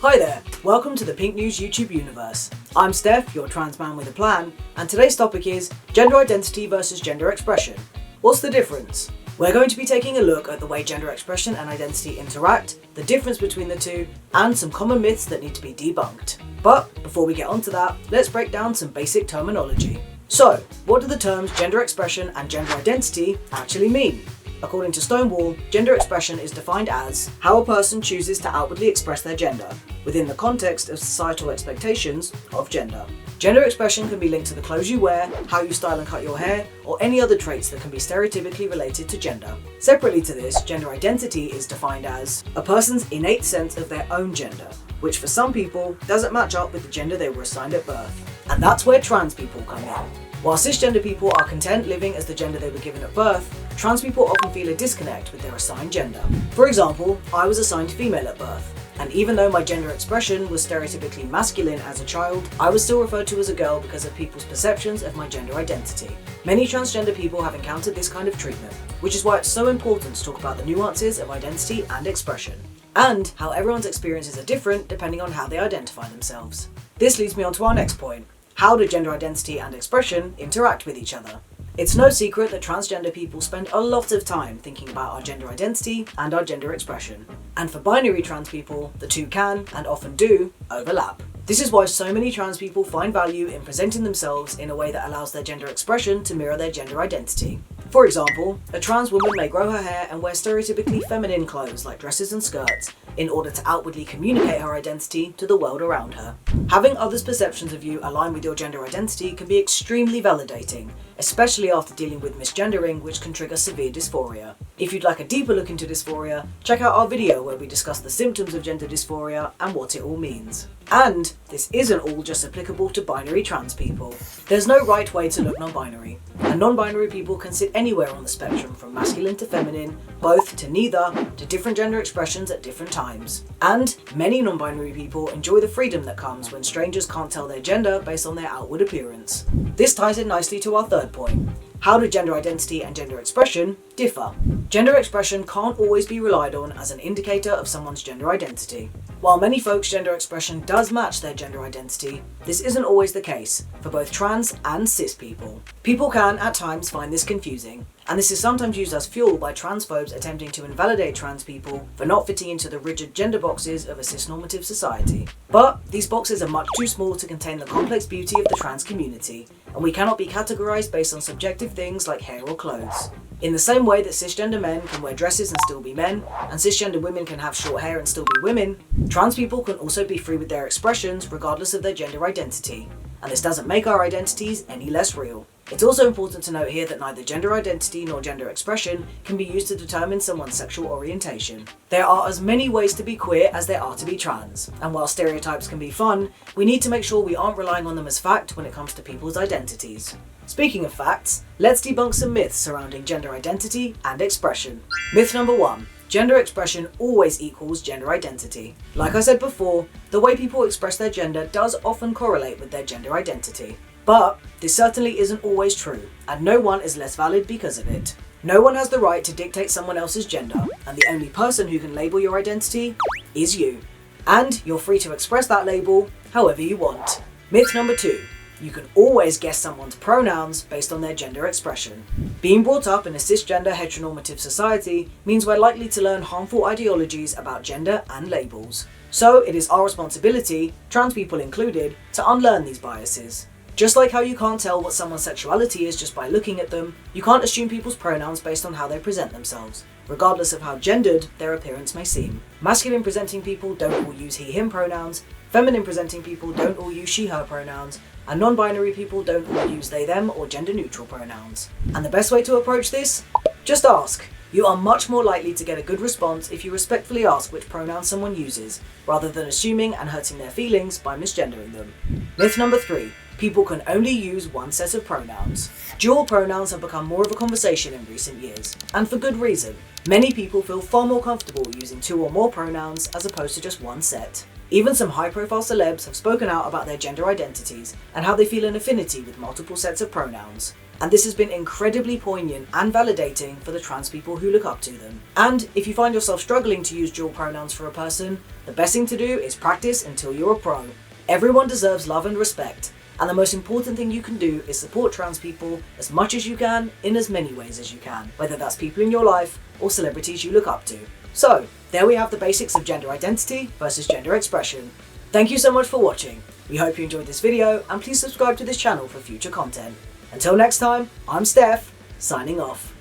Hi there, welcome to the Pink News YouTube universe. I'm Steph, your trans man with a plan, and today's topic is gender identity versus gender expression. What's the difference? We're going to be taking a look at the way gender expression and identity interact, the difference between the two, and some common myths that need to be debunked. But before we get onto that, let's break down some basic terminology. So, what do the terms gender expression and gender identity actually mean? According to Stonewall, gender expression is defined as how a person chooses to outwardly express their gender, within the context of societal expectations of gender. Gender expression can be linked to the clothes you wear, how you style and cut your hair, or any other traits that can be stereotypically related to gender. Separately to this, gender identity is defined as a person's innate sense of their own gender, which for some people doesn't match up with the gender they were assigned at birth. And that's where trans people come in. While cisgender people are content living as the gender they were given at birth, trans people often feel a disconnect with their assigned gender. For example, I was assigned female at birth, and even though my gender expression was stereotypically masculine as a child, I was still referred to as a girl because of people's perceptions of my gender identity. Many transgender people have encountered this kind of treatment, which is why it's so important to talk about the nuances of identity and expression, and how everyone's experiences are different depending on how they identify themselves. This leads me on to our next point. How do gender identity and expression interact with each other? It's no secret that transgender people spend a lot of time thinking about our gender identity and our gender expression. And for binary trans people, the two can, and often do, overlap. This is why so many trans people find value in presenting themselves in a way that allows their gender expression to mirror their gender identity. For example, a trans woman may grow her hair and wear stereotypically feminine clothes like dresses and skirts in order to outwardly communicate her identity to the world around her. Having others' perceptions of you align with your gender identity can be extremely validating, especially after dealing with misgendering, which can trigger severe dysphoria. If you'd like a deeper look into dysphoria, check out our video where we discuss the symptoms of gender dysphoria and what it all means. And this isn't all just applicable to binary trans people. There's no right way to look non-binary, and non-binary people can sit anywhere on the spectrum from masculine to feminine, both to neither, to different gender expressions at different times. And many non-binary people enjoy the freedom that comes when strangers can't tell their gender based on their outward appearance. This ties in nicely to our third point. How do gender identity and gender expression differ? Gender expression can't always be relied on as an indicator of someone's gender identity. While many folks' gender expression does match their gender identity, this isn't always the case for both trans and cis people. People can, at times, find this confusing, and this is sometimes used as fuel by transphobes attempting to invalidate trans people for not fitting into the rigid gender boxes of a cisnormative society. But these boxes are much too small to contain the complex beauty of the trans community, and we cannot be categorized based on subjective things like hair or clothes. In the same way that cisgender men can wear dresses and still be men, and cisgender women can have short hair and still be women, trans people can also be free with their expressions regardless of their gender identity. And this doesn't make our identities any less real. It's also important to note here that neither gender identity nor gender expression can be used to determine someone's sexual orientation. There are as many ways to be queer as there are to be trans, and while stereotypes can be fun, we need to make sure we aren't relying on them as fact when it comes to people's identities. Speaking of facts, let's debunk some myths surrounding gender identity and expression. Myth number 1. Gender expression always equals gender identity. Like I said before, the way people express their gender does often correlate with their gender identity. But this certainly isn't always true, and no one is less valid because of it. No one has the right to dictate someone else's gender, and the only person who can label your identity is you. And you're free to express that label however you want. Myth number 2. You can always guess someone's pronouns based on their gender expression. Being brought up in a cisgender heteronormative society means we're likely to learn harmful ideologies about gender and labels. So it is our responsibility, trans people included, to unlearn these biases. Just like how you can't tell what someone's sexuality is just by looking at them, you can't assume people's pronouns based on how they present themselves, regardless of how gendered their appearance may seem. Masculine presenting people don't all use he/him pronouns, feminine presenting people don't all use she/her pronouns, and non-binary people don't all use they/them or gender-neutral pronouns. And the best way to approach this? Just ask. You are much more likely to get a good response if you respectfully ask which pronouns someone uses, rather than assuming and hurting their feelings by misgendering them. Myth number 3. People can only use one set of pronouns. Dual pronouns have become more of a conversation in recent years, and for good reason. Many people feel far more comfortable using 2 or more pronouns as opposed to just one set. Even some high-profile celebs have spoken out about their gender identities and how they feel an affinity with multiple sets of pronouns. And this has been incredibly poignant and validating for the trans people who look up to them. And if you find yourself struggling to use dual pronouns for a person, the best thing to do is practice until you're a pro. Everyone deserves love and respect, and the most important thing you can do is support trans people as much as you can in as many ways as you can, whether that's people in your life or celebrities you look up to. So, there we have the basics of gender identity versus gender expression. Thank you so much for watching. We hope you enjoyed this video, and please subscribe to this channel for future content. Until next time, I'm Steph, signing off.